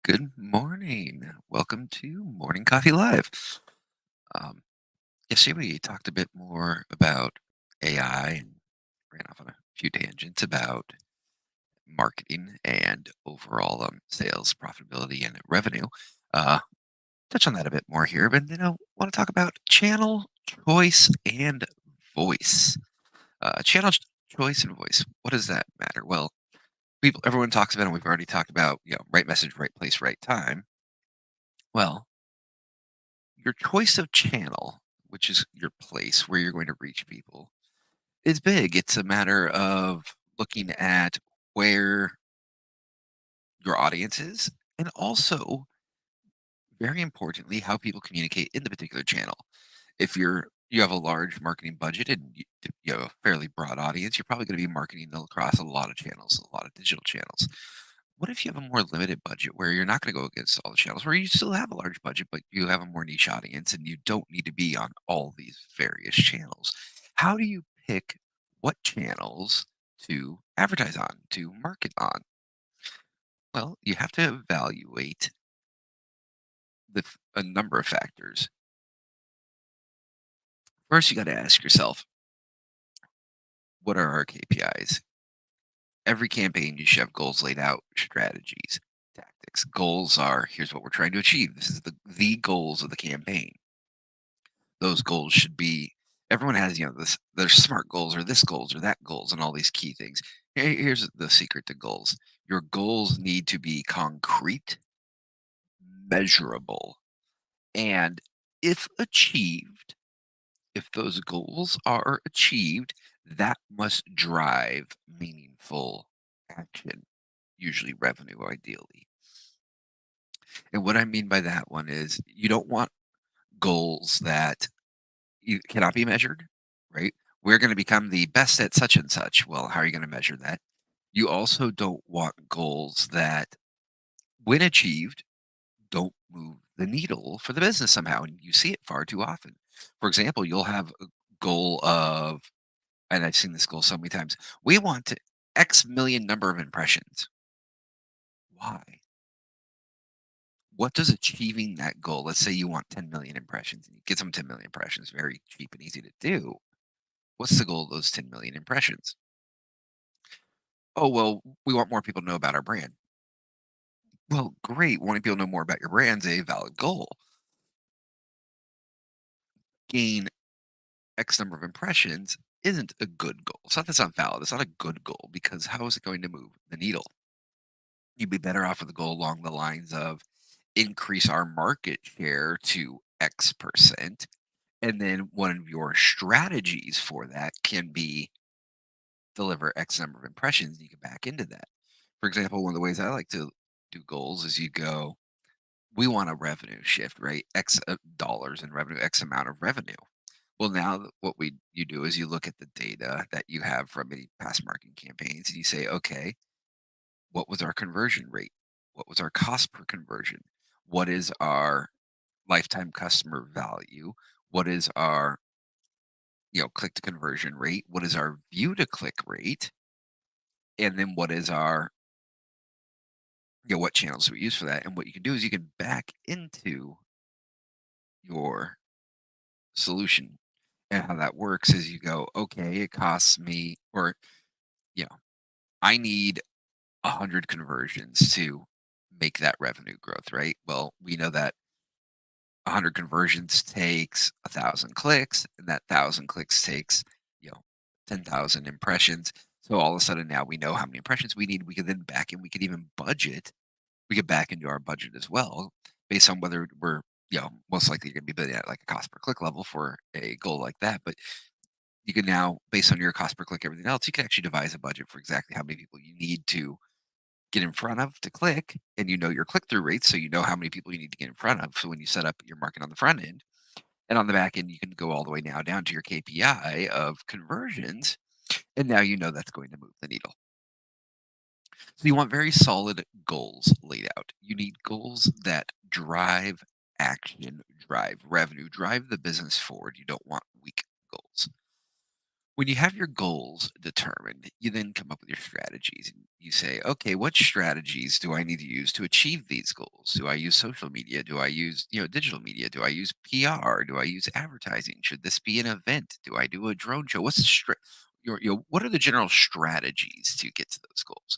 Good morning. Welcome to Morning Coffee Live. Um, Yesterday we talked a bit more about AI and ran off on a few tangents about marketing and overall sales profitability and revenue. Uh, Touch on that a bit more here, but then I want to talk about channel choice and voice. Channel choice and voice. What does that matter? Well, everyone talks about, and we've already talked about, right message, right place, right time. Well, your choice of channel, which is your place where you're going to reach people, is big. It's a matter of looking at where your audience is and also, very importantly, how people communicate in the particular channel. If you have a large marketing budget and you have a fairly broad audience, you're probably going to be marketing across a lot of channels, a lot of digital channels. What if you have a more limited budget where you're not going to go against all the channels, where you still have a large budget, but you have a more niche audience and you don't need to be on all these various channels? How do you pick what channels to advertise on, to market on? Well, you have to evaluate a number of factors. First, you got to ask yourself, what are our KPIs? Every campaign, you should have goals laid out, strategies, tactics. Goals are here's what we're trying to achieve. This is the goals of the campaign. Those goals should be everyone has, this their smart goals or this goals or that goals and all these key things. Here's the secret to goals. Your goals need to be concrete, measurable, and if achieved, if those goals are achieved, that must drive meaningful action, usually revenue ideally. And what I mean by that one is you don't want goals that you cannot be measured, right? We're going to become the best at such and such. Well, how are you going to measure that? You also don't want goals that, when achieved, don't move the needle for the business somehow. And you see it far too often. For example, you'll have a goal of, and I've seen this goal so many times, we want to X million number of impressions. Why? What does achieving that goal, let's say you want 10 million impressions and you get some 10 million impressions, very cheap and easy to do. What's the goal of those 10 million impressions? Oh, well, we want more people to know about our brand. Well, great. Wanting people to know more about your brand's a valid goal. Gain X number of impressions isn't a good goal. It's not that's not valid. It's not a good goal because how is it going to move the needle? You'd be better off with a goal along the lines of increase our market share to X percent. And then one of your strategies for that can be deliver X number of impressions. You can back into that. For example, one of the ways I like to do goals is you go, we want a revenue shift, right? X dollars in revenue, X amount of revenue. Well, now what you do is you look at the data that you have from any past marketing campaigns and you say, okay, what was our conversion rate? What was our cost per conversion? What is our lifetime customer value? What is our click to conversion rate? What is our view to click rate? And then what is our what channels do we use for that? And what you can do is you can back into your solution. And how that works is you go, okay, it costs me, or you know, I need 100 conversions to make that revenue growth, right? Well, we know that 100 conversions takes 1,000 clicks, and that 1,000 clicks takes, you know, 10,000 impressions. So all of a sudden now we know how many impressions we need. We can then back in, we could even budget. We get back into our budget as well, based on whether we're, most likely you're going to be bidding at like a cost per click level for a goal like that. But you can now, based on your cost per click, everything else, you can actually devise a budget for exactly how many people you need to get in front of to click, and you know your click through rates, so you know how many people you need to get in front of. So when you set up your market on the front end and on the back end, you can go all the way now down to your KPI of conversions, and now you know that's going to move the needle. So you want very solid goals laid out. You need goals that drive action, drive revenue, drive the business forward. You don't want weak goals. When you have your goals determined, you then come up with your strategies. And you say, okay, what strategies do I need to use to achieve these goals? Do I use social media? Do I use, digital media? Do I use PR? Do I use advertising? Should this be an event? Do I do a drone show? What are the general strategies to get to those goals?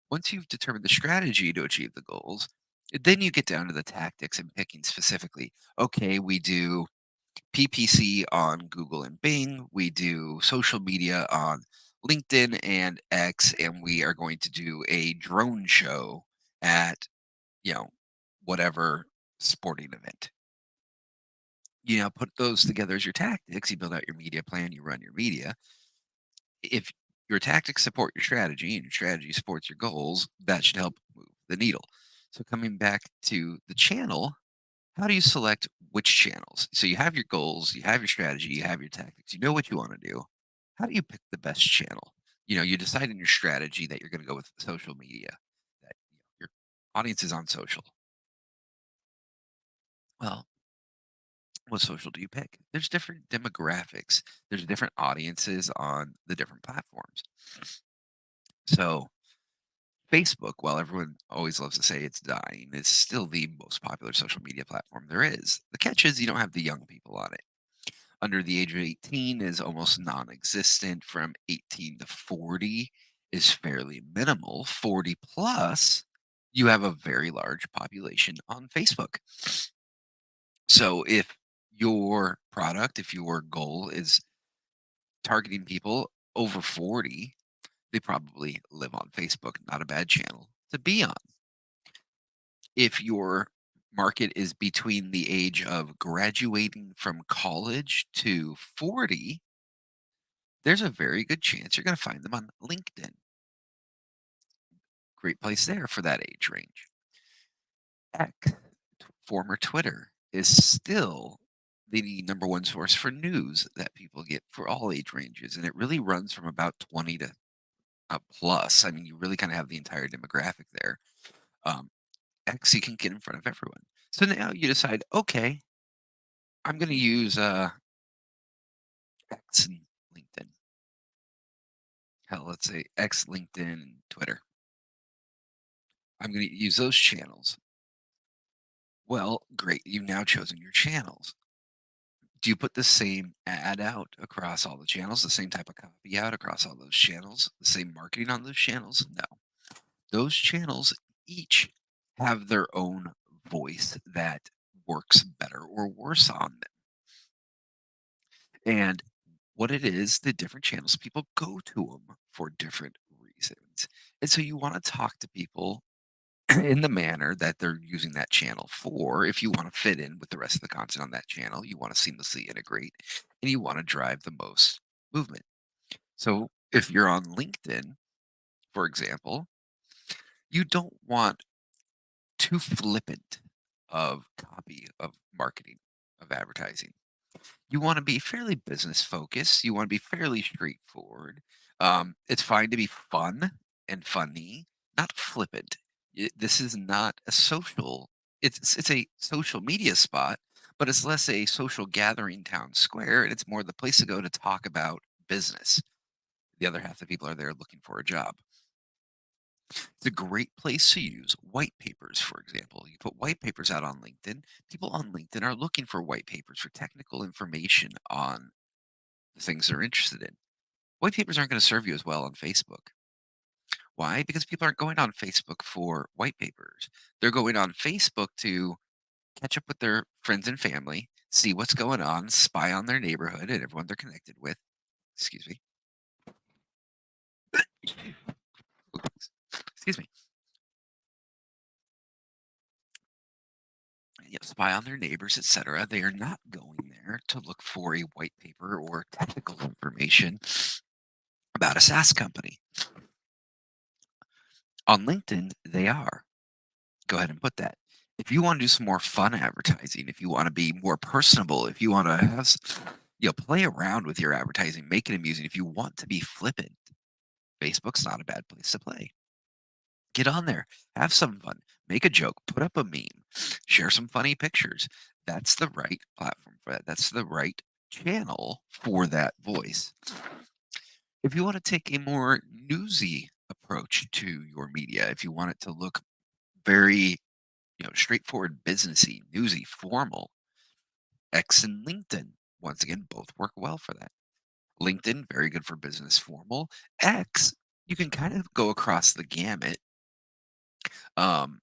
Once you've determined the strategy to achieve the goals, then you get down to the tactics and picking specifically. Okay, we do PPC on Google and Bing. We do social media on LinkedIn and X, and we are going to do a drone show at, you know, whatever sporting event. Put those together as your tactics. You build out your media plan, you run your media. If your tactics support your strategy and your strategy supports your goals, that should help move the needle. So, coming back to the channel, how do you select which channels? So you have your goals, you have your strategy, you have your tactics, you know what you want to do. How do you pick the best channel? You decide in your strategy that you're going to go with social media, that your audience is on social. Well, what social do you pick? There's different demographics, there's different audiences on the different platforms. So, Facebook, while everyone always loves to say it's dying, is still the most popular social media platform there is. The catch is you don't have the young people on it. Under the age of 18 is almost non-existent. From 18 to 40 is fairly minimal. 40 plus, you have a very large population on Facebook. So if your goal is targeting people over 40, they probably live on Facebook. Not a bad channel to be on. If your market is between the age of graduating from college to 40, there's a very good chance you're going to find them on LinkedIn. Great place there for that age range. X, former Twitter, is still the number one source for news that people get for all age ranges. And it really runs from about 20 to plus. I mean, you really kind of have the entire demographic there. Um, X, you can get in front of everyone. So now you decide, okay, I'm going to use X and LinkedIn. Hell, let's say X, LinkedIn, and Twitter. I'm going to use those channels. Well, great. You've now chosen your channels. Do you put the same ad out across all the channels, the same type of copy out across all those channels, the same marketing on those channels? No. Those channels each have their own voice that works better or worse on them. And what it is, the different channels, people go to them for different reasons. And so you want to talk to people in the manner that they're using that channel for. If you want to fit in with the rest of the content on that channel, you want to seamlessly integrate and you want to drive the most movement. So if you're on LinkedIn, for example, you don't want too flippant of copy of marketing, of advertising. You want to be fairly business focused. You want to be fairly straightforward. It's fine to be fun and funny, not flippant. This is not a social. It's a social media spot, but it's less a social gathering town square, and it's more the place to go to talk about business. The other half of the people are there looking for a job. It's a great place to use white papers, for example. You put white papers out on LinkedIn. People on LinkedIn are looking for white papers for technical information on the things they're interested in. White papers aren't going to serve you as well on Facebook. Why? Because people aren't going on Facebook for white papers. They're going on Facebook to catch up with their friends and family, see what's going on, spy on their neighborhood and everyone they're connected with. Excuse me. Excuse me. Spy on their neighbors, etc. They are not going there to look for a white paper or technical information about a SaaS company. On LinkedIn, they are. Go ahead and put that. If you want to do some more fun advertising, if you want to be more personable, if you want to play around with your advertising, make it amusing. If you want to be flippant, Facebook's not a bad place to play. Get on there, have some fun, make a joke, put up a meme, share some funny pictures. That's the right platform for that. That's the right channel for that voice. If you want to take a more newsy approach to your media, if you want it to look very, straightforward, businessy, newsy, formal, X and LinkedIn, once again, both work well for that. LinkedIn, very good for business formal. X, you can kind of go across the gamut. Um,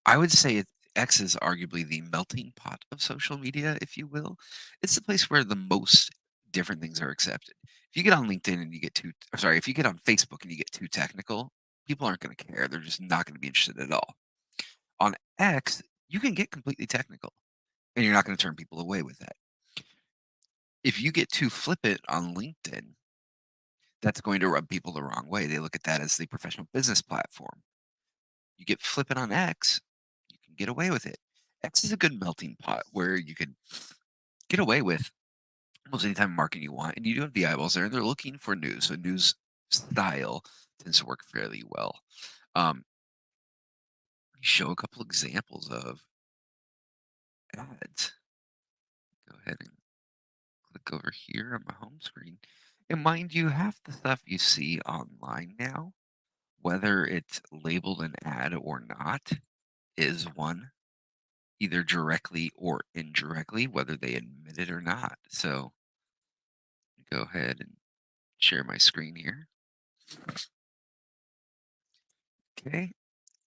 I would say X is arguably the melting pot of social media, if you will. It's the place where the most different things are accepted. If you get on LinkedIn and you get too, or sorry, if you get on Facebook and you get too technical, people aren't going to care. They're just not going to be interested at all. On X, you can get completely technical and you're not going to turn people away with that. If you get too flippant on LinkedIn, that's going to rub people the wrong way. They look at that as the professional business platform. You get flippant on X, you can get away with it. X is a good melting pot where you can get away with almost any type of marketing you want, and you do have the eyeballs there, and they're looking for news. So news style tends to work fairly well. Um, show a couple examples of ads. Go ahead and click over here on my home screen. And mind you, half the stuff you see online now, whether it's labeled an ad or not, is one either directly or indirectly, whether they admit it or not. So go ahead and share my screen here. Okay.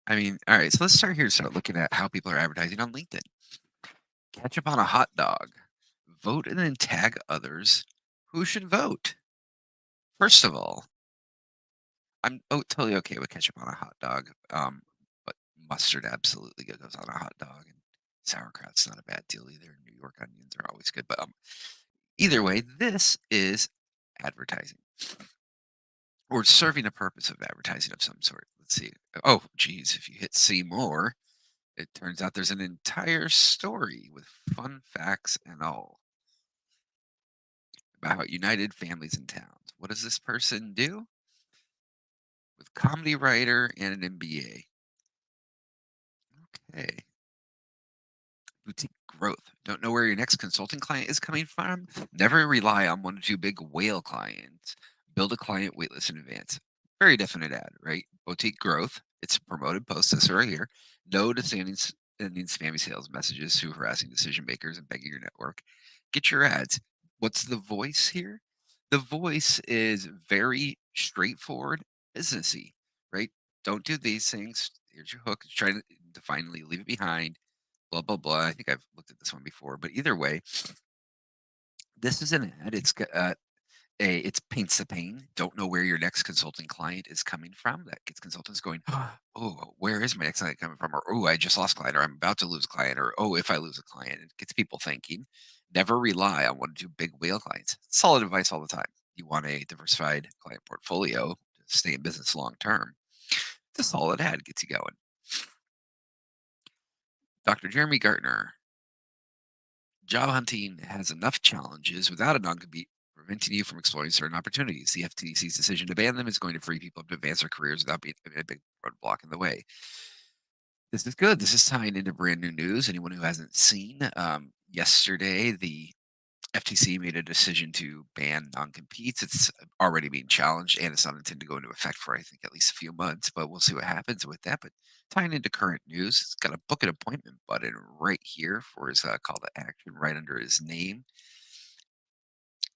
I mean, all right. So let's start here. Start looking at how people are advertising on LinkedIn. Ketchup on a hot dog. Vote and then tag others who should vote. First of all, I'm totally okay with ketchup on a hot dog. But mustard absolutely goes on a hot dog, and sauerkraut's not a bad deal either. New York onions are always good. But either way, this is advertising or serving a purpose of advertising of some sort. Let's see. Oh, geez, if you hit see more, it turns out there's an entire story with fun facts and all about United Families and Towns. What does this person do? With comedy writer and an MBA. Okay. Boutique growth. Don't know where your next consulting client is coming from? Never rely on one or two big whale clients. Build a client waitlist in advance. Very definite ad, right? Boutique growth. It's a promoted post. This right here. No descending sending spammy sales messages to harassing decision makers and begging your network. Get your ads. What's the voice here? The voice is very straightforward, businessy, right? Don't do these things. Here's your hook. Try to finally leave it behind blah blah blah. I think I've looked at this one before, but either way, this is an ad. It's got it's paints the pain. Don't know where your next consulting client is coming from. That gets consultants going, oh, where is my next client coming from? Or oh, I just lost a client, or I'm about to lose a client, or oh, if I lose a client, it gets people thinking. Never rely on one or two big whale clients. Solid advice all the time. You want a diversified client portfolio to stay in business long term. It's a solid ad, gets you going. Dr. Jeremy Gartner, job hunting has enough challenges without a non-compete preventing you from exploring certain opportunities. The FTC's decision to ban them is going to free people up to advance their careers without being a big roadblock in the way. This is good. This is tying into brand new news. Anyone who hasn't seen, yesterday, the FTC made a decision to ban non-competes. It's already being challenged, and it's not intended to go into effect for I think at least a few months. But we'll see what happens with that. But tying into current news, it's got a book an appointment button right here for his call to action, right under his name.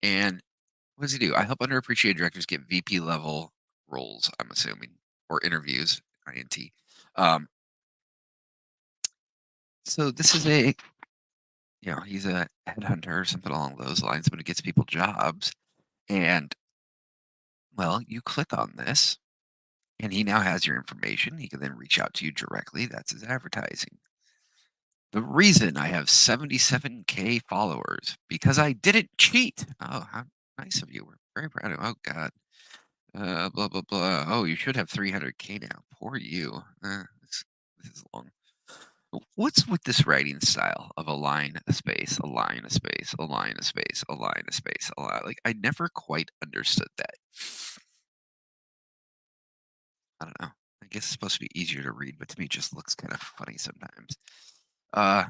And what does he do? I help underappreciated directors get VP level roles. I'm assuming or interviews. INT. Um, so this is he's a headhunter or something along those lines, but it gets people jobs. And well, you click on this and he now has your information. He can then reach out to you directly. That's his advertising. The reason I have 77K followers because I didn't cheat. Oh, how nice of you. We're very proud of. Oh God. Blah blah blah. Oh, you should have 300K now. Poor you. This is long. What's with this writing style of a line, a space, a line, a space, a line, a space, a line, a space, a line? Like I never quite understood that. I don't know. I guess it's supposed to be easier to read, but to me, it just looks kind of funny sometimes. Uh,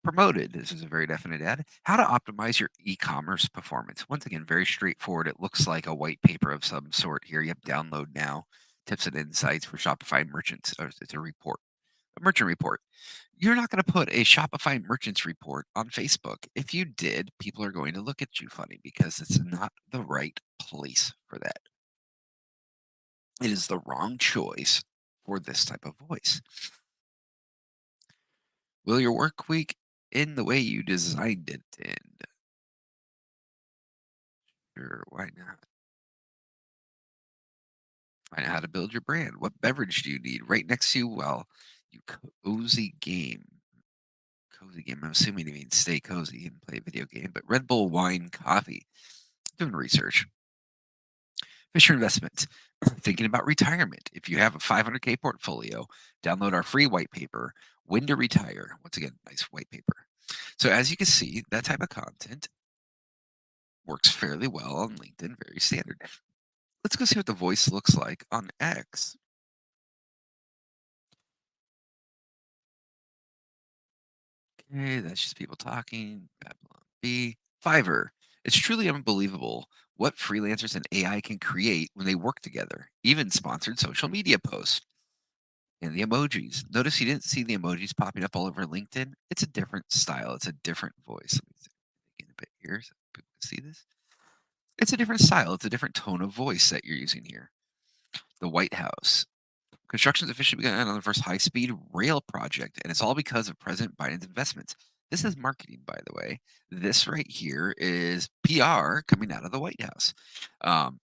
Promoted. This is a very definite ad. How to optimize your e-commerce performance. Once again, very straightforward. It looks like a white paper of some sort here. Yep, download now. Tips and insights for Shopify merchants. Or it's a report, a merchant report. You're not going to put a Shopify merchants report on Facebook. If you did, people are going to look at you funny because it's not the right place for that. It is the wrong choice for this type of voice. Will your work week end the way you designed it to end? Sure, why not? Find out how to build your brand. What beverage do you need right next to you while you cozy game? Cozy game. I'm assuming you mean stay cozy and play a video game, but Red Bull wine coffee. Doing research. Fisher Investments. Thinking about retirement. If you have a 500K portfolio, download our free white paper, When to Retire. Once again, nice white paper. So as you can see, that type of content works fairly well on LinkedIn, very standard. Let's go see what the voice looks like on X. Okay, that's just people talking. Babylon B. Fiverr. It's truly unbelievable what freelancers and AI can create when they work together, even sponsored social media posts. And the emojis. Notice you didn't see the emojis popping up all over LinkedIn. It's a different style, it's a different voice. Let me see again a bit here so people can see this. It's a different style, it's a different tone of voice that you're using here. The White House. Construction's officially begun on the first high-speed rail project, and it's all because of President Biden's investments. This is marketing, by the way. This right here is PR coming out of the White House. Um,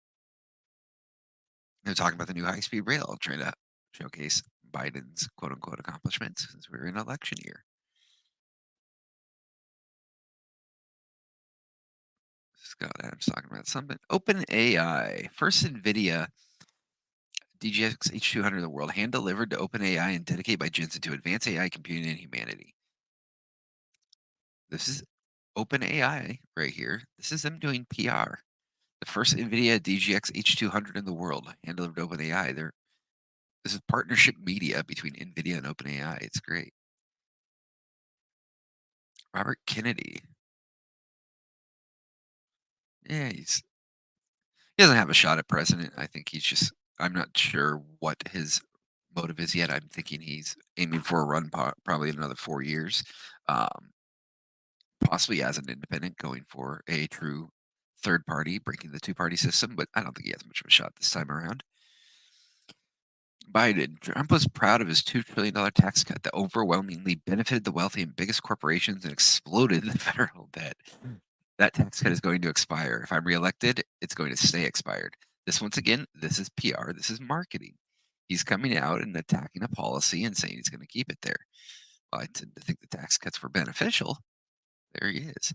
they're talking about the new high-speed rail, trying to showcase Biden's quote-unquote accomplishments since we're in election year. Scott Adams talking about something. OpenAI, first NVIDIA DGX H200 in the world, hand delivered to OpenAI and dedicated by Jensen to advance AI computing and humanity. This is OpenAI right here. This is them doing PR. The first NVIDIA DGX H200 in the world, hand delivered to OpenAI. This is partnership media between NVIDIA and OpenAI. It's great. Robert Kennedy. Yeah, he doesn't have a shot at president. I think he's just. I'm not sure what his motive is yet. I'm thinking he's aiming for a run, probably in another 4 years, um, possibly as an independent, going for a true third party, breaking the two-party system. But I don't think he has much of a shot this time around. Biden. Trump was proud of his $2 trillion tax cut that overwhelmingly benefited the wealthy and biggest corporations and exploded the federal debt. That tax cut is going to expire. If I'm reelected, it's going to stay expired. This, once again, this is PR, this is marketing. He's coming out and attacking a policy and saying he's going to keep it there. Well, I tend to think the tax cuts were beneficial. There he is.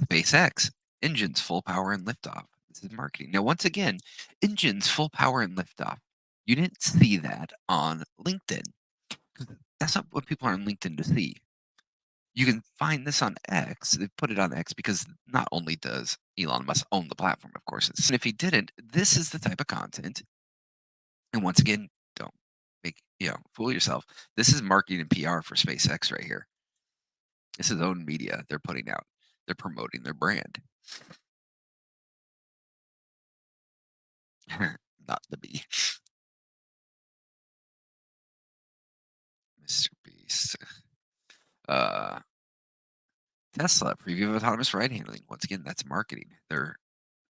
SpaceX, engines, full power, and liftoff. This is marketing. Now, once again, engines, full power, and liftoff. You didn't see that on LinkedIn. 'Cause that's not what people are on LinkedIn to see. You can find this on X. They put it on X because not only does Elon Musk own the platform, of course, and if he didn't, this is the type of content. And once again, don't fool yourself. This is marketing and PR for SpaceX right here. This is own media they're putting out. They're promoting their brand. Not the bee. Mr. Beast. Uh, Tesla preview of autonomous ride handling. Once again, that's marketing. Their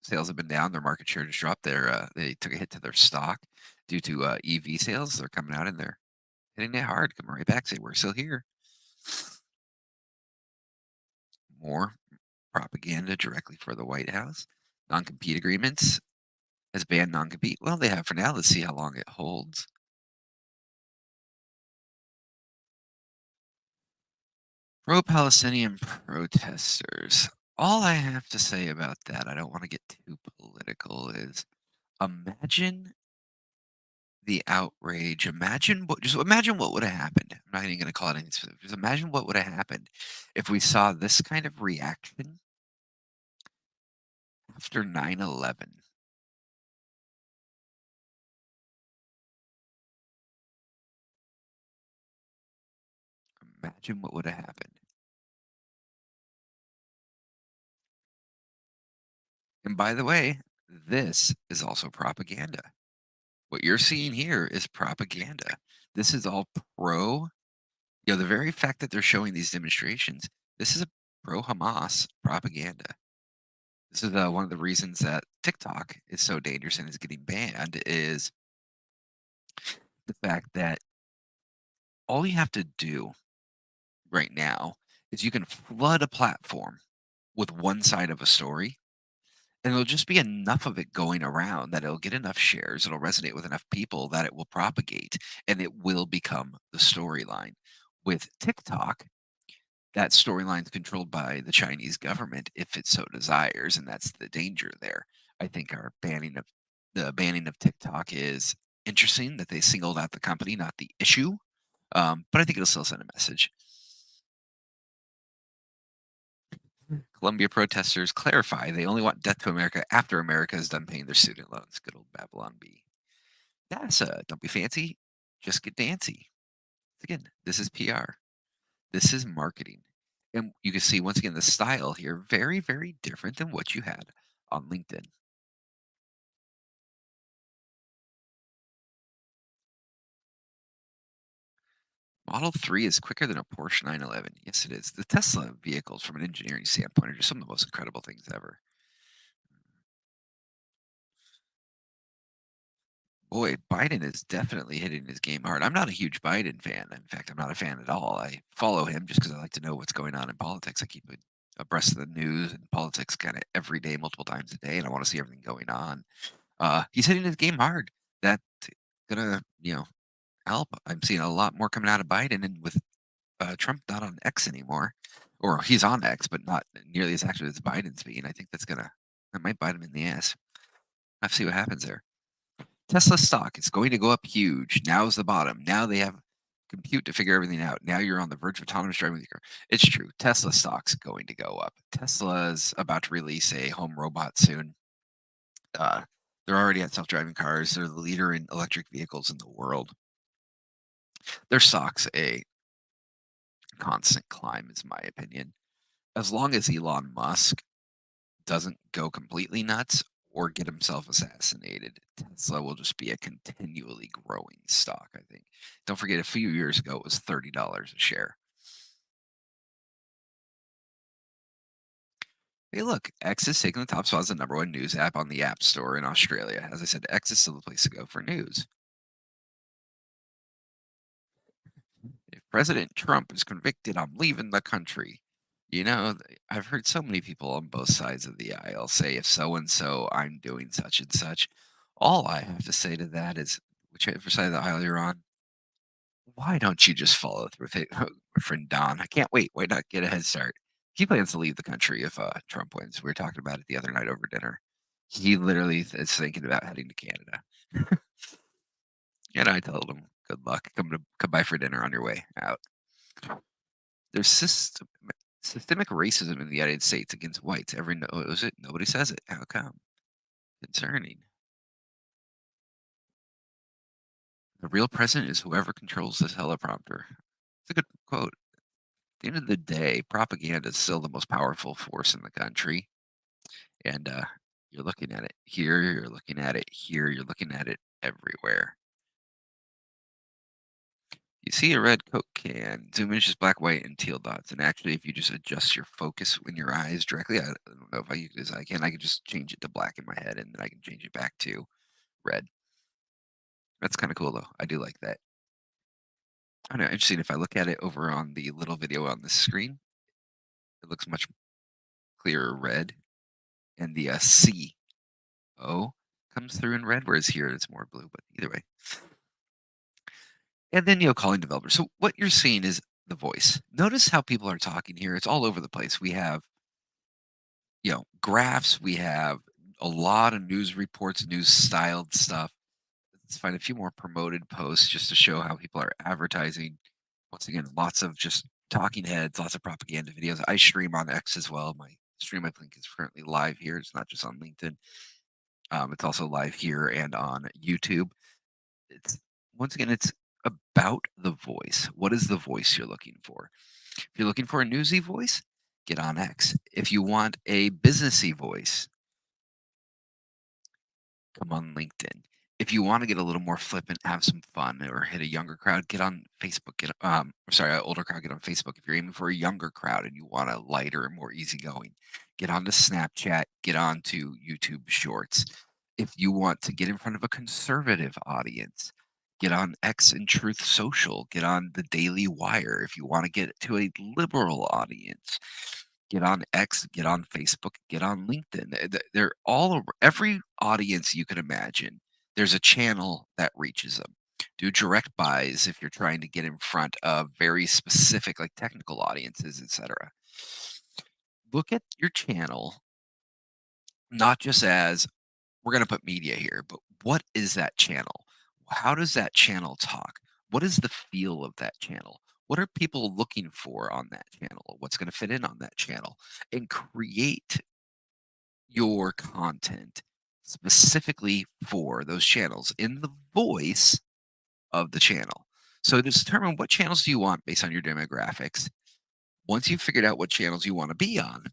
sales have been down. Their market share just dropped. They took a hit to their stock due to EV sales. They're coming out and they're hitting it hard. Coming right back. Say we're still here. More propaganda directly for the White House. Non-compete agreements has banned non-compete. Well, they have for now. Let's see how long it holds. Pro-Palestinian protesters. All I have to say about that, I don't want to get too political, is imagine the outrage. Imagine what would have happened. I'm not even going to call it anything specific. Just imagine what would have happened if we saw this kind of reaction after 9/11. Imagine what would have happened. And by the way, this is also propaganda. What you're seeing here is propaganda. This is all pro, the very fact that they're showing these demonstrations, this is a pro Hamas propaganda. This is one of the reasons that TikTok is so dangerous and is getting banned is the fact that all you have to do right now is you can flood a platform with one side of a story, and there'll just be enough of it going around that it'll get enough shares, it'll resonate with enough people that it will propagate and it will become the storyline. With TikTok, that storyline's controlled by the Chinese government if it so desires, and that's the danger there. I think our banning of TikTok is interesting that they singled out the company, not the issue. But I think it'll still send a message. Colombia protesters clarify they only want death to America after America is done paying their student loans. Good old Babylon B. NASA, don't be fancy, just get dancy. Again, this is PR. This is marketing. And you can see once again the style here very, very different than what you had on LinkedIn. Model 3 is quicker than a Porsche 911. Yes, it is. The Tesla vehicles, from an engineering standpoint, are just some of the most incredible things ever. Boy, Biden is definitely hitting his game hard. I'm not a huge Biden fan. In fact, I'm not a fan at all. I follow him just because I like to know what's going on in politics. I keep abreast of the news and politics kind of every day, multiple times a day, and I want to see everything going on. He's hitting his game hard. That's gonna, help. I'm seeing a lot more coming out of Biden, and with Trump not on X anymore, or he's on X, but not nearly as active as Biden's being. I think that might bite him in the ass. I have to see what happens there. Tesla stock is going to go up huge. Now's the bottom. Now they have compute to figure everything out. Now you're on the verge of autonomous driving with your car. It's true. Tesla stock's going to go up. Tesla's about to release a home robot soon. Uh, they're already at self-driving cars. They're the leader in electric vehicles in the world. Their stock's a constant climb, is my opinion. As long as Elon Musk doesn't go completely nuts or get himself assassinated, Tesla will just be a continually growing stock, I think. Don't forget, a few years ago, it was $30 a share. Hey, look, X is taking the top spot as the number one news app on the App Store in Australia. As I said, X is still the place to go for news. If President Trump is convicted, I'm leaving the country. I've heard so many people on both sides of the aisle say, if so and so, I'm doing such and such. All I have to say to that is, whichever side of the aisle you're on, why don't you just follow through with it? My friend Don, I can't wait. Why not get a head start? He plans to leave the country if Trump wins. We were talking about it the other night over dinner. He literally is thinking about heading to Canada. And I told him, good luck. Come by for dinner on your way out. There's systemic racism in the United States against whites. Was it? Nobody says it. How come? Concerning. The real president is whoever controls this teleprompter. It's a good quote. At the end of the day, propaganda is still the most powerful force in the country. And you're looking at it here, you're looking at it here, you're looking at it everywhere. You see a red Coke can, zoom in, it's just black, white, and teal dots. And actually, if you just adjust your focus in your eyes directly, I don't know if I use this, I can just change it to black in my head and then I can change it back to red. That's kind of cool though. I do like that. I know, interesting. If I look at it over on the little video on the screen, it looks much clearer red. And the CO comes through in red, whereas here it's more blue, but either way. And then, calling developers. So what you're seeing is the voice. Notice how people are talking here. It's all over the place. We have, graphs. We have a lot of news reports, news styled stuff. Let's find a few more promoted posts just to show how people are advertising. Once again, lots of just talking heads, lots of propaganda videos. I stream on X as well. My stream, I think, is currently live here. It's not just on LinkedIn. It's also live here and on YouTube. It's once again, it's about the voice. What is the voice you're looking for? If you're looking for a newsy voice, get on X. If you want a businessy voice, Come on LinkedIn. If you want to get a little more flippant, have some fun, or hit a younger crowd, get on Facebook. Sorry, an older crowd, get on Facebook. If you're aiming for a younger crowd and you want a lighter and more easygoing, get on to Snapchat, get on to YouTube Shorts. If you want to get in front of a conservative audience, get on X and Truth Social, get on the Daily Wire. If you want to get to a liberal audience, get on X, get on Facebook, get on LinkedIn. They're all over every audience you can imagine. There's a channel that reaches them. Do direct buys if you're trying to get in front of very specific, like technical audiences, etc. Look at your channel not just as we're going to put media here, but what is that channel? How does that channel talk? What is the feel of that channel? What are people looking for on that channel? What's going to fit in on that channel? And create your content specifically for those channels in the voice of the channel. So to determine what channels do you want based on your demographics, once you've figured out what channels you want to be on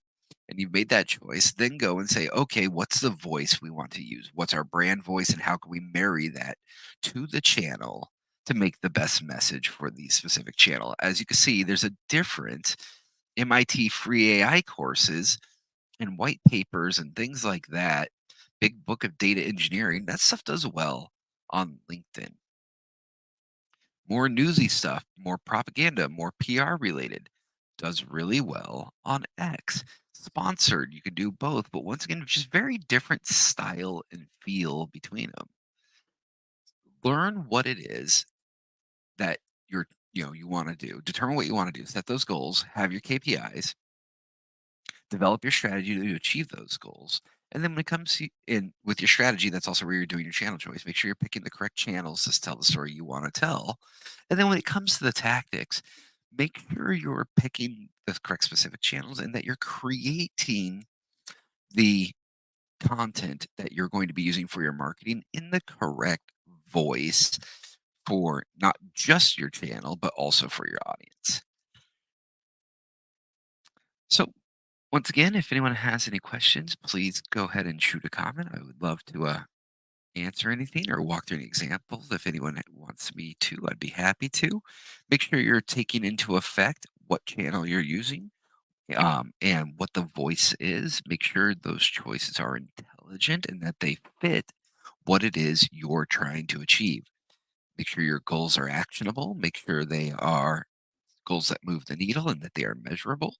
and you've made that choice, then go and say, okay, what's the voice we want to use? What's our brand voice and how can we marry that to the channel to make the best message for the specific channel? As you can see, there's a difference. MIT free AI courses and white papers and things like that, big book of data engineering, that stuff does well on LinkedIn. More newsy stuff, more propaganda, more PR related, does really well on X. Sponsored, you can do both, but once again, just very different style and feel between them. Learn what it is that you want to do. Determine what you want to do. Set those goals. Have your KPIs. Develop your strategy to achieve those goals. And then when it comes to in with your strategy, that's also where you're doing your channel choice. Make sure you're picking the correct channels to tell the story you want to tell. And then when it comes to the tactics, make sure you're picking the correct specific channels and that you're creating the content that you're going to be using for your marketing in the correct voice for not just your channel, but also for your audience. So once again, if anyone has any questions, please go ahead and shoot a comment. I would love to answer anything or walk through any examples. If anyone wants me to, I'd be happy to. Make sure you're taking into effect what channel you're using and what the voice is. Make sure those choices are intelligent and that they fit what it is you're trying to achieve. Make sure your goals are actionable. Make sure they are goals that move the needle and that they are measurable.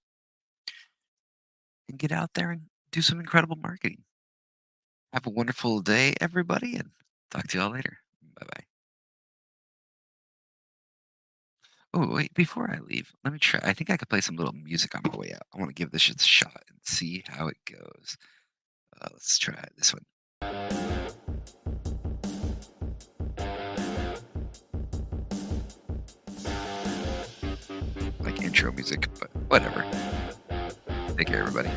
And get out there and do some incredible marketing. Have a wonderful day, everybody, and talk to y'all later. Bye bye. Oh, wait, before I leave, let me try. I think I could play some little music on my way out. I want to give this shit a shot and see how it goes. Let's try this one, like intro music, but whatever. Take care, everybody.